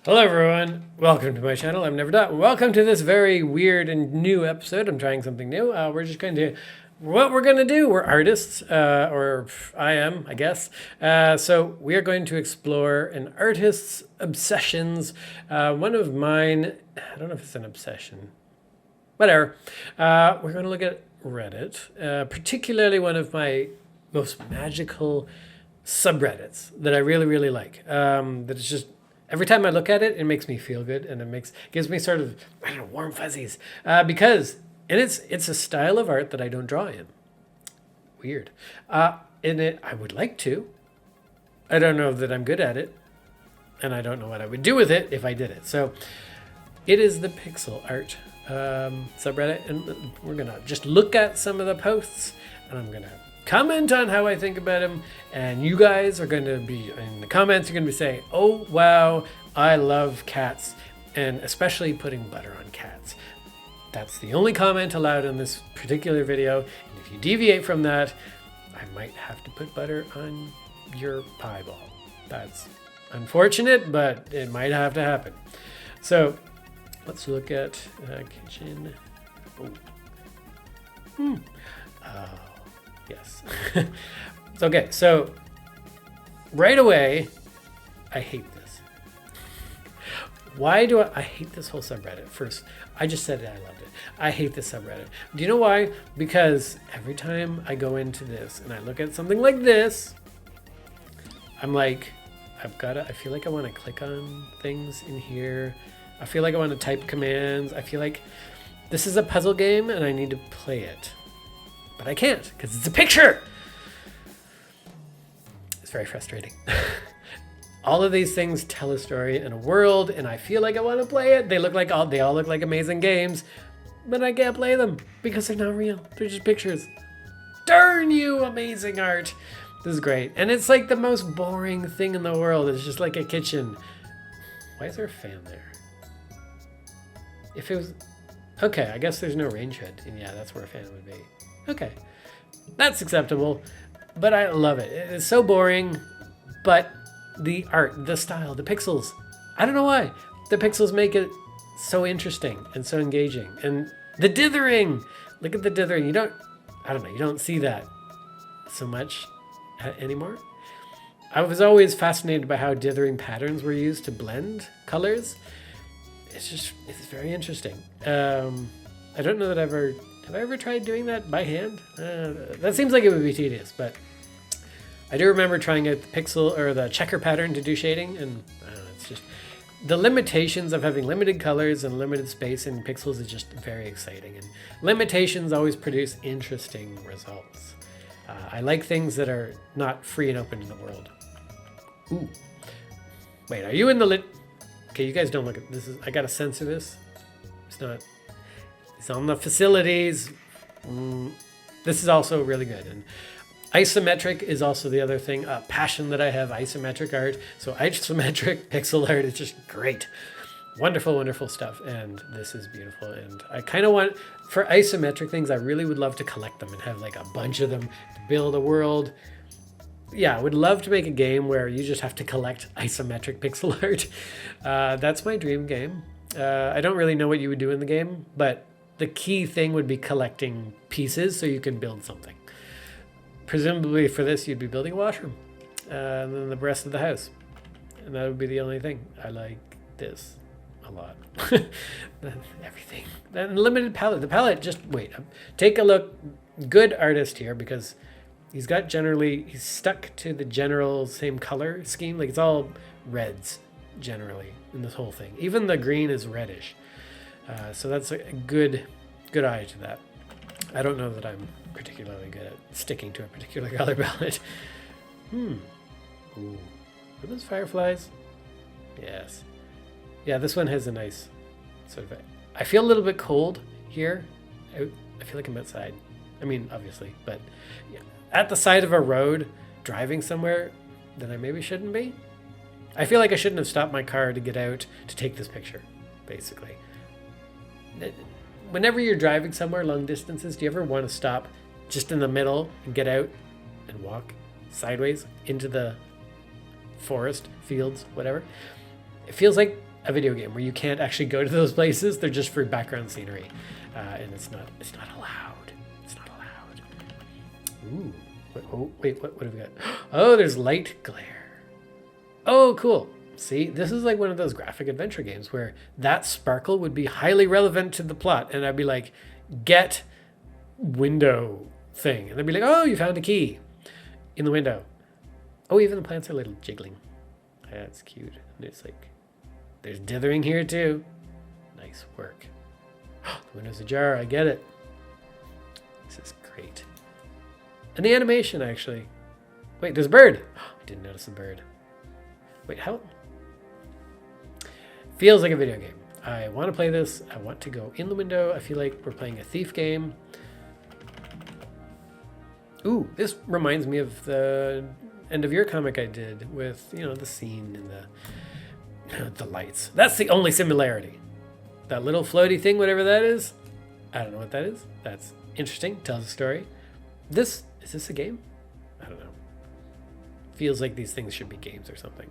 Hello everyone, welcome to my channel. I'm Never Dot. Welcome to this very weird and new episode. I'm trying something new. What we're going to do, we're artists, or I am, I guess. So we are going to explore an artist's obsessions. One of mine, I don't know if it's an obsession, whatever. We're going to look at Reddit, particularly one of my most magical subreddits that I really, really like. That is just every time I look at it, it makes me feel good, and gives me sort of, I don't know, warm fuzzies, because it's a style of art that I don't draw in. Weird. In it, I would like to. I don't know that I'm good at it, and I don't know what I would do with it if I did it. So it is the pixel art subreddit, and we're gonna just look at some of the posts, and I'm gonna comment on how I think about them, and you guys are going to be in the comments. You're going to be saying, "Oh wow, I love cats," and especially putting butter on cats. That's the only comment allowed in this particular video, and if you deviate from that, I might have to put butter on your pie ball. That's unfortunate, but it might have to happen. So let's look at kitchen. Oh. Yes. Okay, so right away, I hate this. Why do I hate this whole subreddit? First, I just said it, I loved it. I hate this subreddit. Do you know why? Because every time I go into this and I look at something like this, I'm like, I feel like I want to click on things in here. I feel like I want to type commands. I feel like this is a puzzle game and I need to play it. But I can't because it's a picture. It's very frustrating. All of these things tell a story in a world, and I feel like I want to play it. They all look like amazing games, but I can't play them because they're not real. They're just pictures. Darn you, amazing art. This is great. And it's like the most boring thing in the world. It's just like a kitchen. Why is there a fan there? If it was... Okay, I guess there's no range hood. And yeah, that's where a fan would be. Okay, that's acceptable, but I love it. It's so boring, but the art, the style, the pixels, I don't know why. The pixels make it so interesting and so engaging. And the dithering, look at the dithering. You don't see that so much anymore. I was always fascinated by how dithering patterns were used to blend colors. It's very interesting. I don't know that have I ever tried doing that by hand? That seems like it would be tedious, but I do remember trying out the pixel or the checker pattern to do shading, and I don't know, it's just the limitations of having limited colors and limited space in pixels is just very exciting, and limitations always produce interesting results. I like things that are not free and open in the world. Ooh. Wait, are you in the lit? Okay, you guys don't look at this. I got a sense of this. It's not. It's on the facilities. This is also really good. And isometric is also the other thing, a passion that I have, isometric art. So isometric pixel art is just great. Wonderful, wonderful stuff. And this is beautiful. And I kind of want, for isometric things, I really would love to collect them and have like a bunch of them to build a world. Yeah, I would love to make a game where you just have to collect isometric pixel art. That's my dream game. I don't really know what you would do in the game, but the key thing would be collecting pieces so you can build something. Presumably for this, you'd be building a washroom, and then the rest of the house. And that would be the only thing. I like this a lot. Everything. And limited palette. The palette, just wait. Take a look. Good artist here because he's stuck to the general same color scheme. Like it's all reds generally in this whole thing. Even the green is reddish. So that's a good eye to that. I don't know that I'm particularly good at sticking to a particular color palette. Ooh. Are those fireflies? Yes. Yeah, this one has a nice sort of... I feel a little bit cold here. I feel like I'm outside. I mean, obviously, but yeah, at the side of a road, driving somewhere that I maybe shouldn't be. I feel like I shouldn't have stopped my car to get out to take this picture, basically. Whenever you're driving somewhere long distances, do you ever want to stop just in the middle and get out and walk sideways into the forest, fields, whatever? It feels like a video game where you can't actually go to those places. They're just for background scenery, and it's not allowed. It's not allowed. Ooh. Wait, what have we got? Oh, there's light glare. Oh, cool. See, this is like one of those graphic adventure games where that sparkle would be highly relevant to the plot, and I'd be like, get window thing, and they'd be like, oh, you found a key in the window. Oh, even the plants are a little jiggling. That's cute. And it's like, there's dithering here too. Nice work. The window's ajar. I get it. This is great. And the animation, actually. Wait, there's a bird. I didn't notice the bird. Wait, how? Feels like a video game. I want to play this. I want to go in the window. I feel like we're playing a thief game. Ooh, this reminds me of the end of your comic I did with, the scene and the lights. That's the only similarity. That little floaty thing, whatever that is. I don't know what that is. That's interesting. Tells a story. Is this a game? I don't know. Feels like these things should be games or something.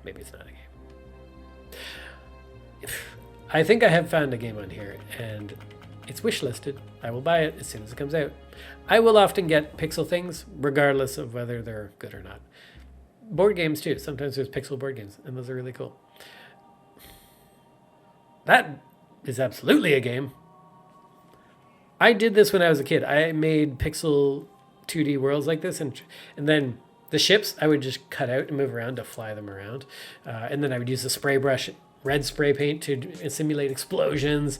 Maybe it's not a game. I think I have found a game on here, and it's wishlisted. I will buy it as soon as it comes out. I will often get pixel things, regardless of whether they're good or not. Board games, too. Sometimes there's pixel board games, and those are really cool. That is absolutely a game. I did this when I was a kid. I made pixel 2D worlds like this, and then the ships I would just cut out and move around to fly them around. And then I would use the spray brush, red spray paint to simulate explosions.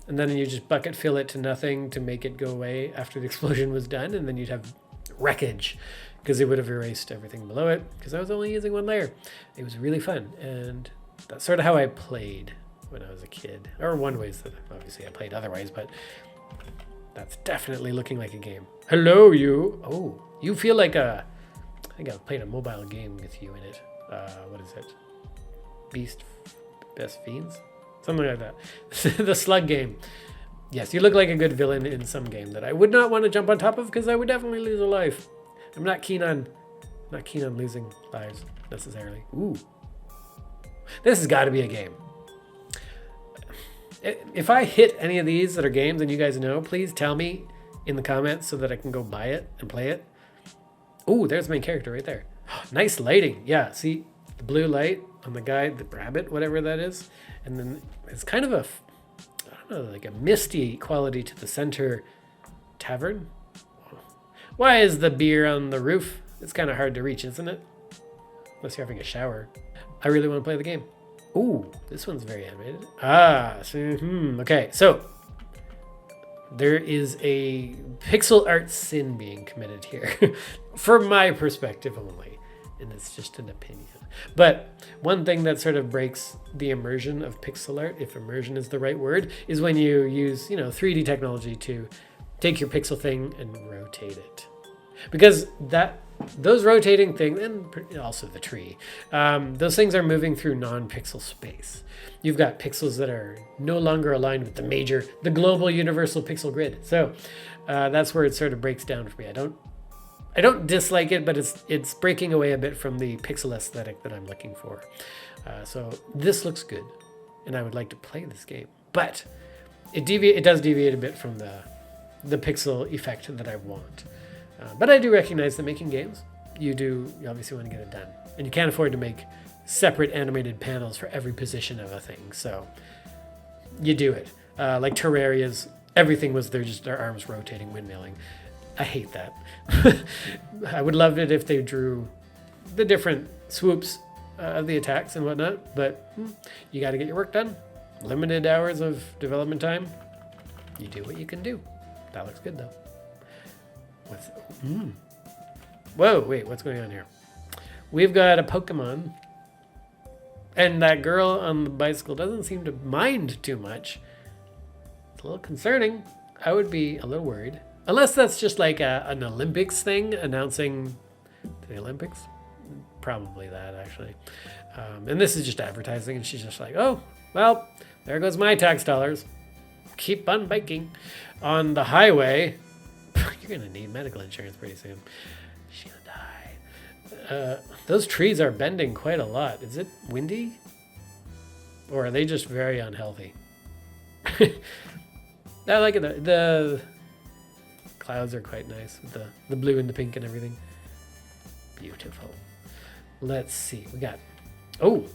And then you just bucket fill it to nothing to make it go away after the explosion was done. And then you'd have wreckage because it would have erased everything below it because I was only using one layer. It was really fun. And that's sort of how I played when I was a kid. Or one ways that obviously I played other ways, but that's definitely looking like a game. Hello, you. Oh, you feel like I think I've played a mobile game with you in it. What is it? Best Fiends? Something like that. The slug game. Yes, you look like a good villain in some game that I would not want to jump on top of because I would definitely lose a life. I'm not keen on losing lives necessarily. Ooh. This has got to be a game. If I hit any of these that are games and you guys know, please tell me in the comments so that I can go buy it and play it. Ooh, there's the main character right there. Nice lighting. Yeah, see the blue light on the guy, the rabbit, whatever that is. And then it's kind of like a misty quality to the center tavern. Why is the beer on the roof? It's kind of hard to reach, isn't it? Unless you're having a shower. I really want to play the game. Ooh, this one's very animated. Okay, so there is a pixel art sin being committed here from my perspective only, and it's just an opinion. But one thing that sort of breaks the immersion of pixel art, if immersion is the right word, is when you use, 3D technology to take your pixel thing and rotate it. Because those rotating things, and also the tree, those things are moving through non-pixel space. You've got pixels that are no longer aligned with the global universal pixel grid. So that's where it sort of breaks down for me. I don't dislike it, but it's breaking away a bit from the pixel aesthetic that I'm looking for. So this looks good, and I would like to play this game. But it does deviate a bit from the pixel effect that I want. But I do recognize that making games, you obviously want to get it done. And you can't afford to make separate animated panels for every position of a thing. So you do it. Like Terraria's, everything was just their arms rotating, windmilling. I hate that. I would love it if they drew the different swoops of the attacks and whatnot, but you got to get your work done. Limited hours of development time. You do what you can do. That looks good though. Whoa, wait, what's going on here? We've got a Pokemon, and that girl on the bicycle doesn't seem to mind too much. It's a little concerning. I would be a little worried. Unless that's just like an Olympics thing, announcing the Olympics. Probably that, actually. And this is just advertising, and she's just like, oh, well, there goes my tax dollars. Keep on biking. On the highway, you're going to need medical insurance pretty soon. She's going to die. Those trees are bending quite a lot. Is it windy? Or are they just very unhealthy? I like it. The clouds are quite nice with the blue and the pink and everything. Beautiful. Let's see. We got... Oh!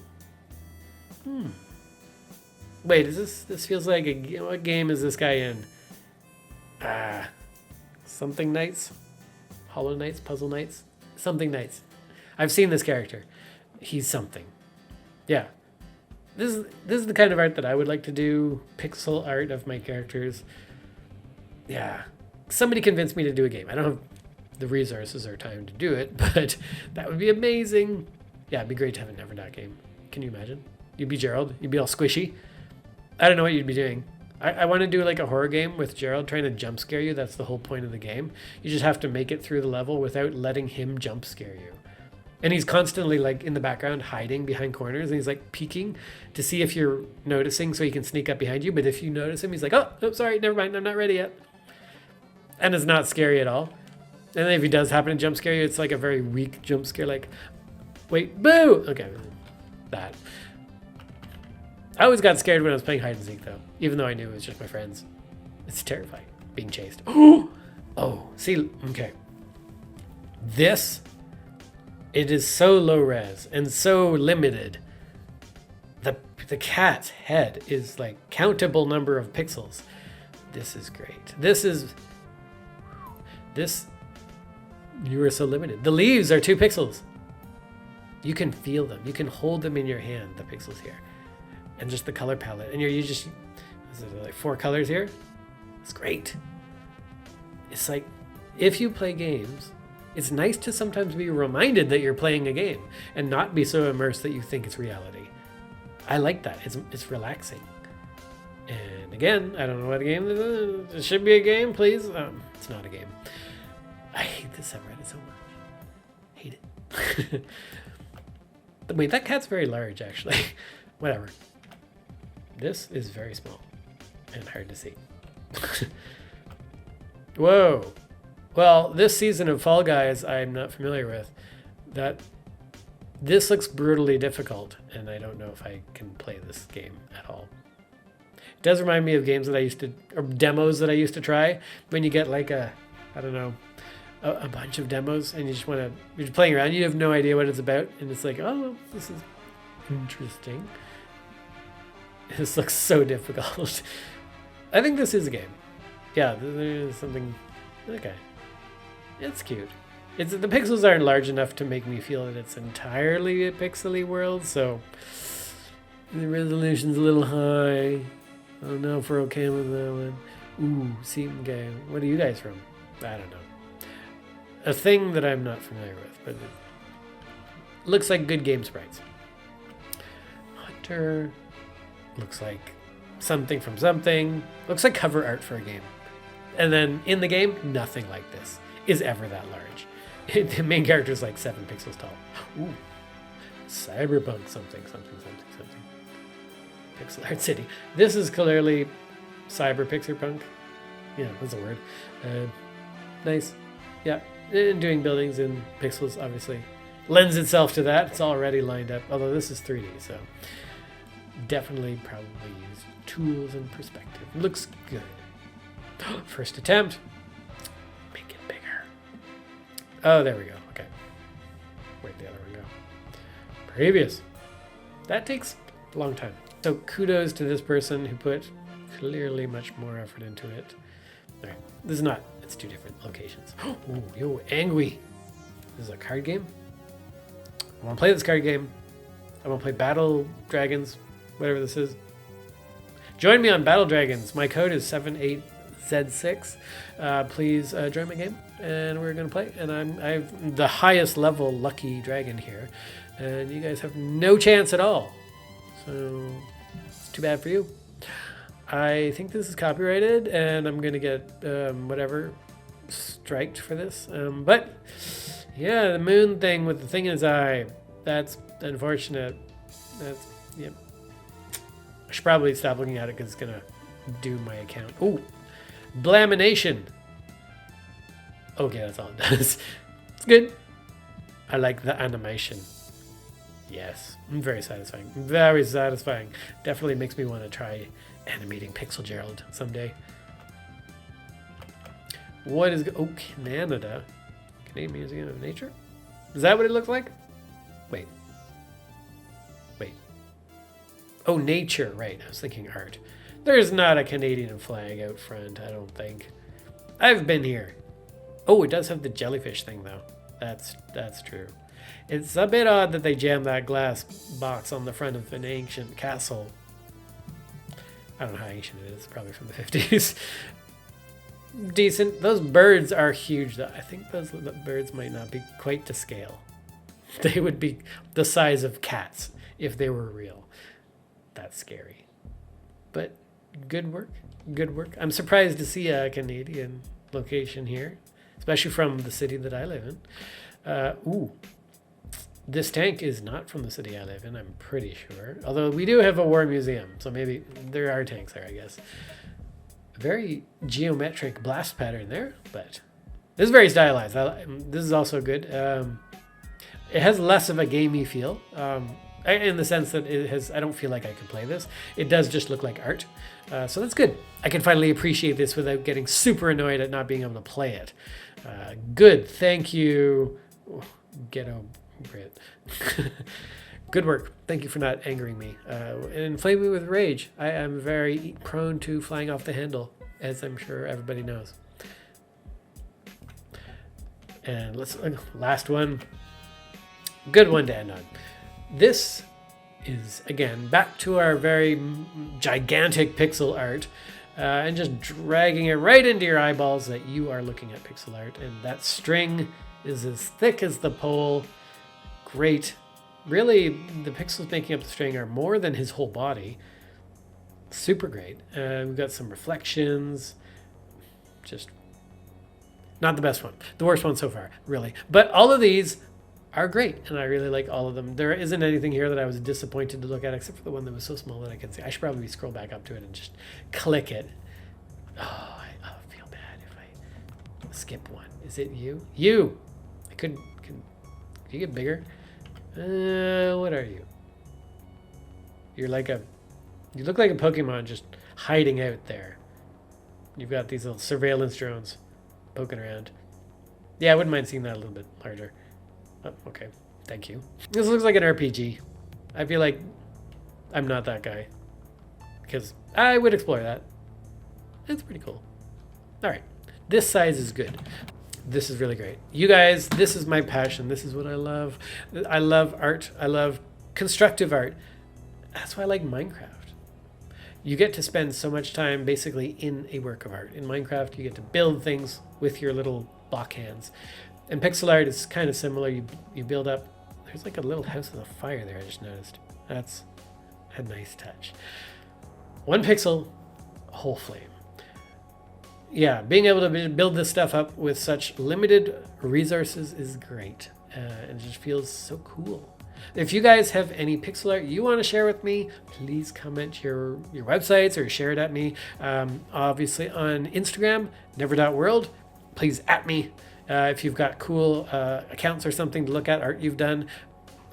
Wait, is this feels like a... What game is this guy in? Something Knights? Hollow Knights? Puzzle Knights? Something Knights. I've seen this character. He's something. Yeah. This is the kind of art that I would like to do. Pixel art of my characters. Yeah. Somebody convinced me to do a game. I don't have the resources or time to do it, but that would be amazing. Yeah, it'd be great to have a Never Not game. Can you imagine? You'd be Gerald. You'd be all squishy. I don't know what you'd be doing. I want to do like a horror game with Gerald trying to jump scare you. That's the whole point of the game. You just have to make it through the level without letting him jump scare you. And he's constantly like in the background hiding behind corners, and he's like peeking to see if you're noticing so he can sneak up behind you. But if you notice him, he's like, oh, sorry, never mind, I'm not ready yet. And it's not scary at all. And then if he does happen to jump scare you, it's like a very weak jump scare, like, wait, boo! Okay, that. I always got scared when I was playing hide and seek though, even though I knew it was just my friends. It's terrifying, being chased. Oh, see, okay. This, it is so low res and so limited. The cat's head is like countable number of pixels. This is great. This, you are so limited. The leaves are 2 pixels. You can feel them. You can hold them in your hand, the pixels here. And just the color palette. And you just, is it like 4 colors here? It's great. It's like, if you play games, it's nice to sometimes be reminded that you're playing a game and not be so immersed that you think it's reality. I like that. It's relaxing. And again, I don't know what a game is. It should be a game, please. It's not a game. I hate this subreddit so much. Hate it. Wait, that cat's very large, actually. Whatever. This is very small and hard to see. Whoa. Well, this season of Fall Guys I'm not familiar with. This looks brutally difficult, and I don't know if I can play this game at all. It does remind me of games that I used to, or demos that I used to try, when you get like a bunch of demos and you just want to, you're playing around, you have no idea what it's about, and it's like, oh, this is interesting. This looks so difficult. I think this is a game. Yeah, there's something, okay. It's cute. The pixels aren't large enough to make me feel that it's entirely a pixely world, so the resolution's a little high. I don't know if we're okay with that one. Ooh, see, okay, what are you guys from? I don't know. A thing that I'm not familiar with, but it looks like good game sprites. Hunter looks like something from something. Looks like cover art for a game. And then in the game, nothing like this is ever that large. The main character is like 7 pixels tall. Ooh, Cyberpunk something. Pixel Art City. This is clearly Cyber Pixelpunk. Yeah, that's a word. Nice. Yeah, and doing buildings in pixels obviously lends itself to that. It's already lined up, although this is 3D, so definitely probably use tools and perspective. Looks good. First attempt. Make it bigger. Oh, there we go. Okay. Where'd the other one go? Previous. That takes a long time. So kudos to this person who put clearly much more effort into it. All right. This is not. It's 2 different locations. Ooh, yo, Angry. This is a card game. I want to play this card game. I want to play Battle Dragons, whatever this is. Join me on Battle Dragons. My code is 78Z6. Please join my game, and we're gonna play. And I'm the highest level lucky dragon here, and you guys have no chance at all. So it's too bad for you. I think this is copyrighted, and I'm gonna get whatever striked for this. But yeah, the moon thing with the thing in his eye. That's unfortunate. That's, yeah. I should probably stop looking at it because it's gonna do my account. Ooh, Blamination. Okay, that's all it does. It's good. I like the animation. Yes, very satisfying. Very satisfying. Definitely makes me want to try animating Pixel Gerald someday. What is... Oh, Canada. Canadian Museum of Nature? Is that what it looks like? Wait. Wait. Oh, nature. Right. I was thinking art. There's not a Canadian flag out front, I don't think. I've been here. Oh, it does have the jellyfish thing, though. That's true. It's a bit odd that they jammed that glass box on the front of an ancient castle. I don't know how ancient it is. Probably from the 50s. Decent. Those birds are huge, though. I think those birds might not be quite to scale. They would be the size of cats if they were real. That's scary. But good work. Good work. I'm surprised to see a Canadian location here, especially from the city that I live in. Ooh. This tank is not from the city I live in, I'm pretty sure. Although we do have a war museum, so maybe there are tanks there, I guess. Very geometric blast pattern there, but this is very stylized. This is also good. It has less of a gamey feel, in the sense that it has. I don't feel like I can play this. It does just look like art, so that's good. I can finally appreciate this without getting super annoyed at not being able to play it. Good, thank you, Ghetto Brit. Good work. Thank you for not angering me. And inflame me with rage. I am very prone to flying off the handle, as I'm sure everybody knows. And let's last one. Good one to end on. This is, again, back to our very gigantic pixel art, and just dragging it right into your eyeballs that you are looking at pixel art. And that string is as thick as the pole. Great. Really, the pixels making up the string are more than his whole body. Super great. We've got some reflections. Just not the best one. The worst one so far, really. But all of these are great, and I really like all of them. There isn't anything here that I was disappointed to look at, except for the one that was so small that I can see. I should probably scroll back up to it and just click it. Oh, I feel bad if I skip one. Is it you? You! I couldn't... Can you get bigger? What are you? You're like a... You look like a Pokemon just hiding out there. You've got these little surveillance drones poking around. Yeah, I wouldn't mind seeing that a little bit larger. Oh, okay. Thank you. This looks like an RPG. I feel like I'm not that guy, because I would explore that. It's pretty cool. All right. This size is good. This is really great. You guys, this is my passion. This is what I love. I love art. I love constructive art. That's why I like Minecraft. You get to spend so much time basically in a work of art. In Minecraft, you get to build things with your little block hands. And pixel art is kind of similar. You build up. There's like a little house with a fire there, I just noticed. That's a nice touch. One pixel, a whole flame. Yeah, being able to build this stuff up with such limited resources is great. It just feels so cool. If you guys have any pixel art you want to share with me, please comment your websites or share it at me. Obviously on Instagram, never.world. Please at me. If you've got cool accounts or something to look at, art you've done,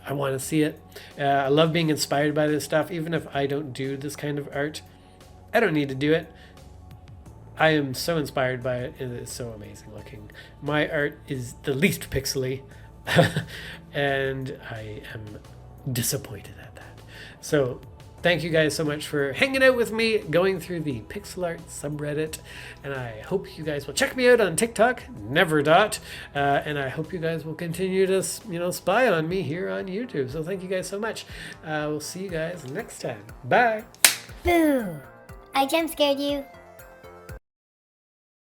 I want to see it. I love being inspired by this stuff, even if I don't do this kind of art. I don't need to do it. I am so inspired by it. It is so amazing looking. My art is the least pixely, and I am disappointed at that. So thank you guys so much for hanging out with me, going through the pixel art subreddit, and I hope you guys will check me out on TikTok, neverdot, and I hope you guys will continue to, spy on me here on YouTube. So thank you guys so much. We'll see you guys next time. Bye. Boo! I jump scared you.